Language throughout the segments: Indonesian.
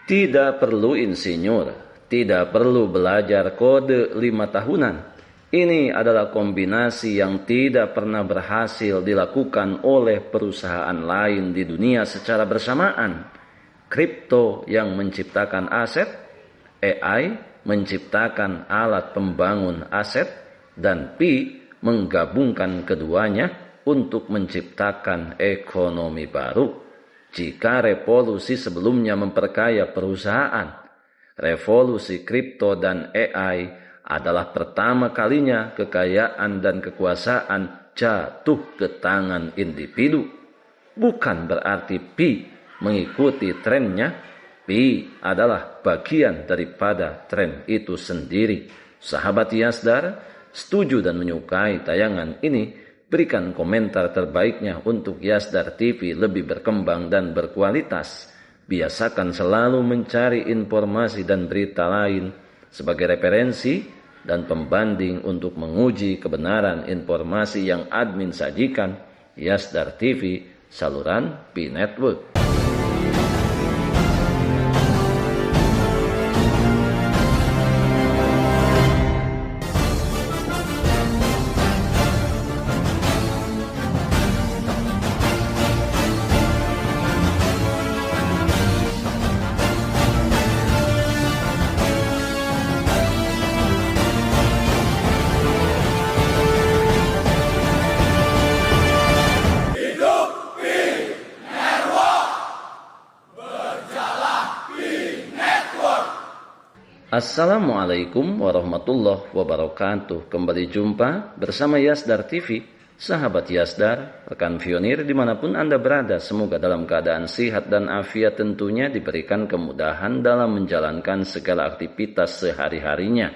Tidak perlu insinyur, tidak perlu belajar kode 5 tahunan. Ini adalah kombinasi yang tidak pernah berhasil dilakukan oleh perusahaan lain di dunia secara bersamaan. Kripto yang menciptakan aset, AI menciptakan alat pembangun aset, dan Pi menggabungkan keduanya untuk menciptakan ekonomi baru. Jika revolusi sebelumnya memperkaya perusahaan, revolusi kripto dan AI adalah pertama kalinya kekayaan dan kekuasaan jatuh ke tangan individu. Bukan berarti Pi mengikuti trennya, Pi adalah bagian daripada tren itu sendiri. Sahabat Yasdar, setuju dan menyukai tayangan ini? Berikan komentar terbaiknya untuk Yasdar TV lebih berkembang dan berkualitas. Biasakan selalu mencari informasi dan berita lain sebagai referensi dan pembanding untuk menguji kebenaran informasi yang admin sajikan. Yasdar TV, saluran Pi Network. Assalamualaikum warahmatullahi wabarakatuh. Kembali jumpa bersama Yasdar TV. Sahabat Yasdar, rekan pionir dimanapun Anda berada, semoga dalam keadaan sehat dan afiat, tentunya diberikan kemudahan dalam menjalankan segala aktivitas sehari-harinya,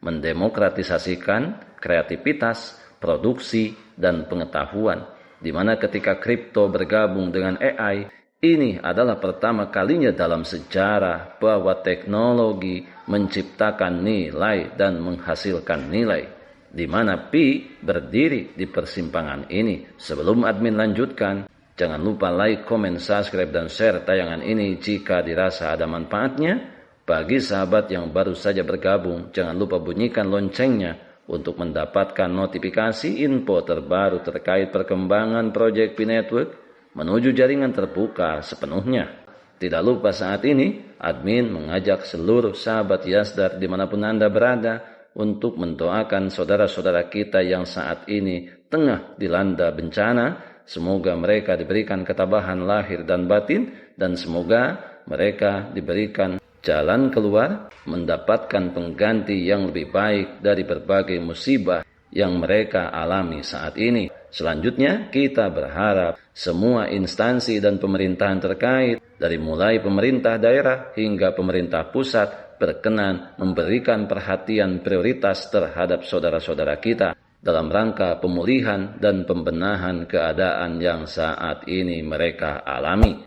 mendemokratisasikan kreativitas, produksi, dan pengetahuan, di mana ketika kripto bergabung dengan AI, ini adalah pertama kalinya dalam sejarah bahwa teknologi menciptakan nilai dan menghasilkan nilai, di mana Pi berdiri di persimpangan ini. Sebelum admin lanjutkan, jangan lupa like, komen, subscribe, dan share tayangan ini jika dirasa ada manfaatnya. Bagi sahabat yang baru saja bergabung, jangan lupa bunyikan loncengnya untuk mendapatkan notifikasi info terbaru terkait perkembangan proyek Pi Network menuju jaringan terbuka sepenuhnya. Tidak lupa saat ini, admin mengajak seluruh sahabat Yasdar dimanapun Anda berada untuk mendoakan saudara-saudara kita yang saat ini tengah dilanda bencana. Semoga mereka diberikan ketabahan lahir dan batin, dan semoga mereka diberikan jalan keluar, mendapatkan pengganti yang lebih baik dari berbagai musibah yang mereka alami saat ini. Selanjutnya, kita berharap semua instansi dan pemerintahan terkait, dari mulai pemerintah daerah hingga pemerintah pusat, berkenan memberikan perhatian prioritas terhadap saudara-saudara kita dalam rangka pemulihan dan pembenahan keadaan yang saat ini mereka alami.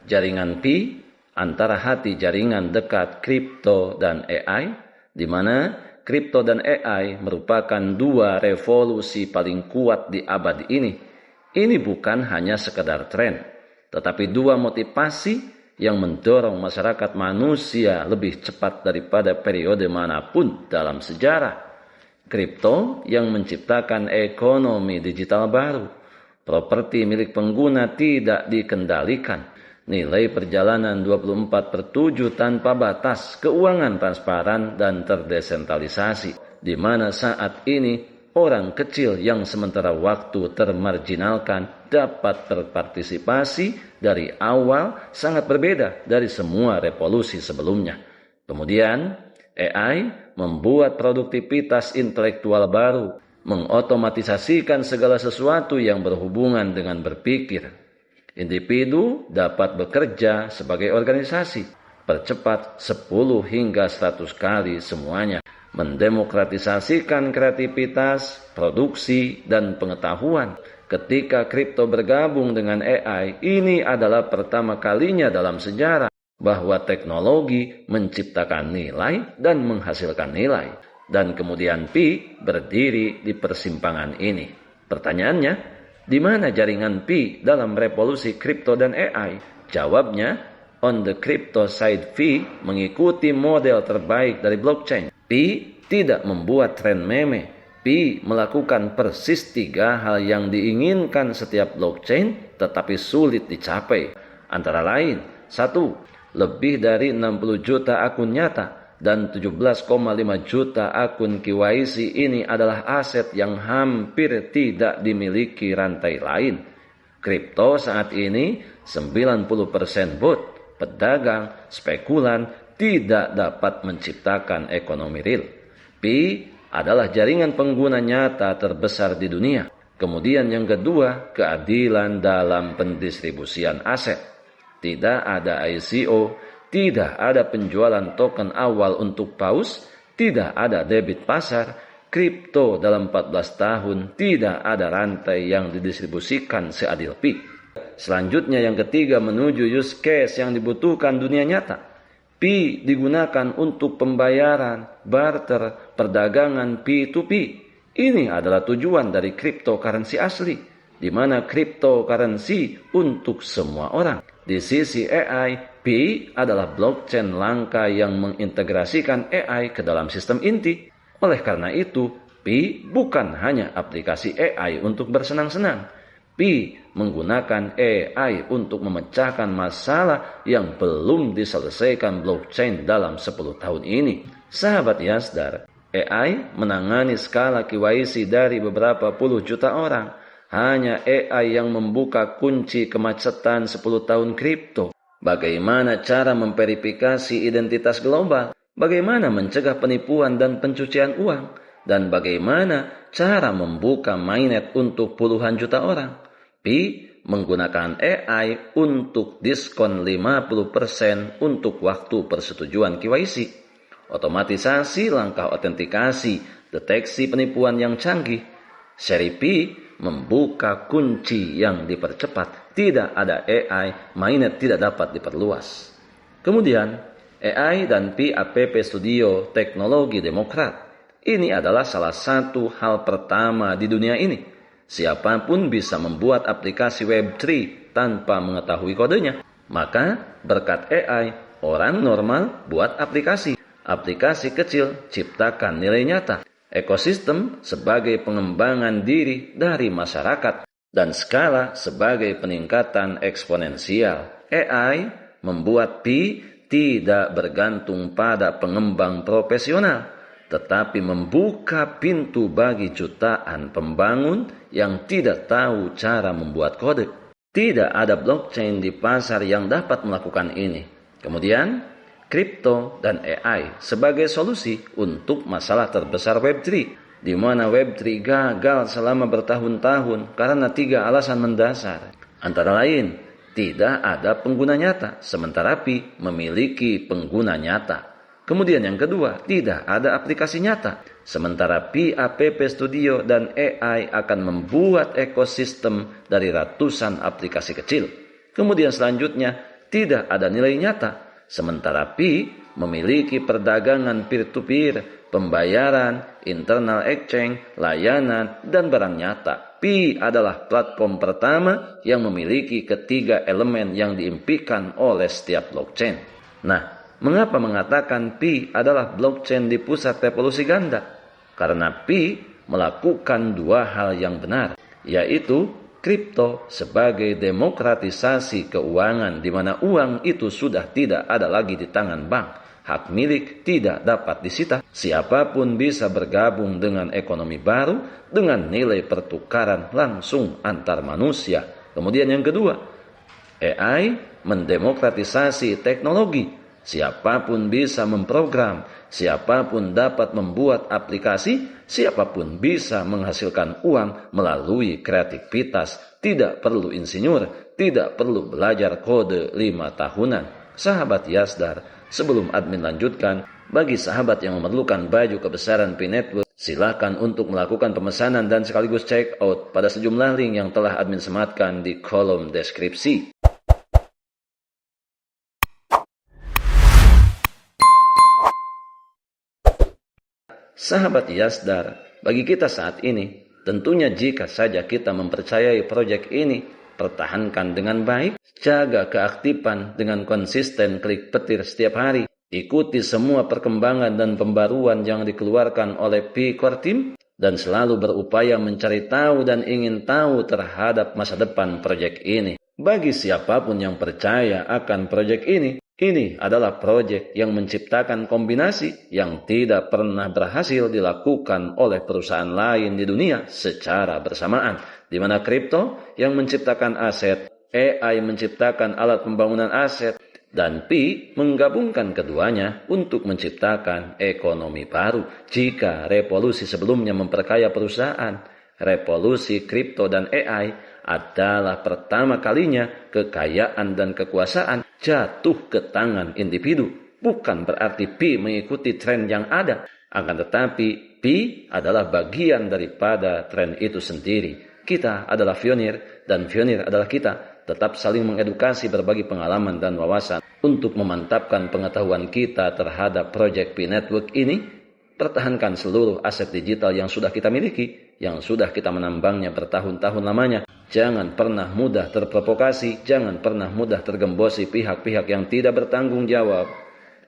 Jaringan Pi antara hati jaringan dekat kripto dan AI, di mana kripto dan AI merupakan dua revolusi paling kuat di abad ini. Ini bukan hanya sekedar tren, tetapi dua motivasi yang mendorong masyarakat manusia lebih cepat daripada periode manapun dalam sejarah. Kripto yang menciptakan ekonomi digital baru, properti milik pengguna tidak dikendalikan, nilai perjalanan 24/7 tanpa batas, keuangan transparan dan terdesentralisasi, di mana saat ini orang kecil yang sementara waktu termarginalkan dapat berpartisipasi dari awal, sangat berbeda dari semua revolusi sebelumnya. Kemudian, AI membuat produktivitas intelektual baru, mengotomatisasikan segala sesuatu yang berhubungan dengan berpikir. Individu dapat bekerja sebagai organisasi, percepat 10 hingga 100 kali semuanya, mendemokratisasikan kreativitas, produksi, dan pengetahuan. Ketika kripto bergabung dengan AI, ini adalah pertama kalinya dalam sejarah bahwa teknologi menciptakan nilai dan menghasilkan nilai. Dan kemudian Pi berdiri di persimpangan ini. Pertanyaannya, Di mana jaringan Pi dalam revolusi kripto dan AI? Jawabnya, on the crypto side, Pi mengikuti model terbaik dari blockchain. Pi tidak membuat tren meme. Pi melakukan persis 3 hal yang diinginkan setiap blockchain tetapi sulit dicapai. Antara lain, 1. Lebih dari 60 juta akun nyata dan 17,5 juta akun KYC ini adalah aset yang hampir tidak dimiliki rantai lain. Kripto saat ini 90% bot, pedagang, spekulan tidak dapat menciptakan ekonomi real. Pi adalah jaringan pengguna nyata terbesar di dunia. Kemudian yang kedua, keadilan dalam pendistribusian aset. Tidak ada ICO, tidak ada penjualan token awal untuk paus, tidak ada debit pasar, kripto dalam 14 tahun tidak ada rantai yang didistribusikan seadil Pi. Selanjutnya yang ketiga menuju use case yang dibutuhkan dunia nyata. Pi digunakan untuk pembayaran, barter, perdagangan P2P. Ini adalah tujuan dari cryptocurrency asli, di mana cryptocurrency untuk semua orang. Di sisi AI, Pi adalah blockchain langka yang mengintegrasikan AI ke dalam sistem inti. Oleh karena itu, Pi bukan hanya aplikasi AI untuk bersenang-senang. Pi menggunakan AI untuk memecahkan masalah yang belum diselesaikan blockchain dalam 10 tahun ini. Sahabat Yasdar, AI menangani skala KYC dari beberapa puluh juta orang. Hanya AI yang membuka kunci kemacetan 10 tahun kripto. Bagaimana cara memverifikasi identitas global? Bagaimana mencegah penipuan dan pencucian uang? Dan bagaimana cara membuka mainnet untuk puluhan juta orang? Pi menggunakan AI untuk diskon 50% untuk waktu persetujuan KYC. Otomatisasi langkah autentikasi, deteksi penipuan yang canggih. Seri Pi membuka kunci yang dipercepat. Tidak ada AI, mainnet tidak dapat diperluas. Kemudian, AI dan Pi App Studio teknologi demokrat. Ini adalah salah satu hal pertama di dunia ini. Siapapun bisa membuat aplikasi Web3 tanpa mengetahui kodenya. Maka, berkat AI, orang normal buat aplikasi. Aplikasi kecil ciptakan nilai nyata. Ekosistem sebagai pengembangan diri dari masyarakat, dan skala sebagai peningkatan eksponensial. AI membuat Pi tidak bergantung pada pengembang profesional, tetapi membuka pintu bagi jutaan pembangun yang tidak tahu cara membuat kode. Tidak ada blockchain di pasar yang dapat melakukan ini. Kemudian, kripto dan AI sebagai solusi untuk masalah terbesar Web3, di mana Web3 gagal selama bertahun-tahun karena 3 alasan mendasar. Antara lain, tidak ada pengguna nyata, sementara Pi memiliki pengguna nyata. Kemudian yang kedua, tidak ada aplikasi nyata, sementara Pi App Studio dan AI akan membuat ekosistem dari ratusan aplikasi kecil. Kemudian selanjutnya, tidak ada nilai nyata, sementara Pi memiliki perdagangan peer-to-peer, pembayaran, internal exchange, layanan, dan barang nyata. Pi adalah platform pertama yang memiliki ketiga elemen yang diimpikan oleh setiap blockchain. Nah, mengapa mengatakan Pi adalah blockchain di pusat revolusi ganda? Karena Pi melakukan 2 hal yang benar, yaitu kripto sebagai demokratisasi keuangan, di mana uang itu sudah tidak ada lagi di tangan bank. Hak milik tidak dapat disita. Siapapun bisa bergabung dengan ekonomi baru dengan nilai pertukaran langsung antar manusia. Kemudian yang kedua, AI mendemokratisasi teknologi. Siapapun bisa memprogram, siapapun dapat membuat aplikasi, siapapun bisa menghasilkan uang melalui kreativitas. Tidak perlu insinyur, tidak perlu belajar kode 5 tahunan. Sahabat Yasdar, sebelum admin lanjutkan, bagi sahabat yang memerlukan baju kebesaran Pi Network, silakan untuk melakukan pemesanan dan sekaligus check out pada sejumlah link yang telah admin sematkan di kolom deskripsi. Sahabat Yasdar, bagi kita saat ini, Tentunya jika saja kita mempercayai proyek ini, pertahankan dengan baik, jaga keaktifan dengan konsisten klik petir setiap hari, ikuti semua perkembangan dan pembaruan yang dikeluarkan oleh Pi Core Team, dan selalu berupaya mencari tahu dan ingin tahu terhadap masa depan proyek ini. Bagi siapapun yang percaya akan proyek ini adalah proyek yang menciptakan kombinasi yang tidak pernah berhasil dilakukan oleh perusahaan lain di dunia secara bersamaan, di mana kripto yang menciptakan aset, AI menciptakan alat pembangunan aset, dan Pi menggabungkan keduanya untuk menciptakan ekonomi baru. Jika revolusi sebelumnya memperkaya perusahaan, revolusi kripto dan AI adalah pertama kalinya kekayaan dan kekuasaan jatuh ke tangan individu. Bukan berarti Pi mengikuti tren yang ada, akan tetapi Pi adalah bagian daripada tren itu sendiri. Kita adalah pionir dan pionir adalah kita. Tetap saling mengedukasi, berbagi pengalaman dan wawasan untuk memantapkan pengetahuan kita terhadap proyek Pi Network ini. Pertahankan seluruh aset digital yang sudah kita miliki, yang sudah kita menambangnya bertahun-tahun lamanya. Jangan pernah mudah terprovokasi, jangan pernah mudah tergembosi pihak-pihak yang tidak bertanggung jawab,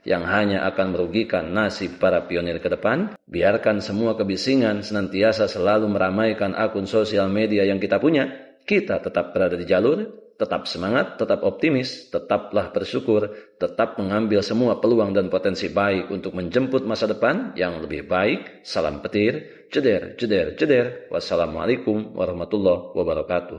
yang hanya akan merugikan nasib para pionir ke depan. Biarkan semua kebisingan senantiasa selalu meramaikan akun sosial media yang kita punya. Kita tetap berada di jalur, tetap semangat, tetap optimis, tetaplah bersyukur, tetap mengambil semua peluang dan potensi baik untuk menjemput masa depan yang lebih baik. Salam petir, jeder, jeder, jeder. Wassalamualaikum warahmatullahi wabarakatuh.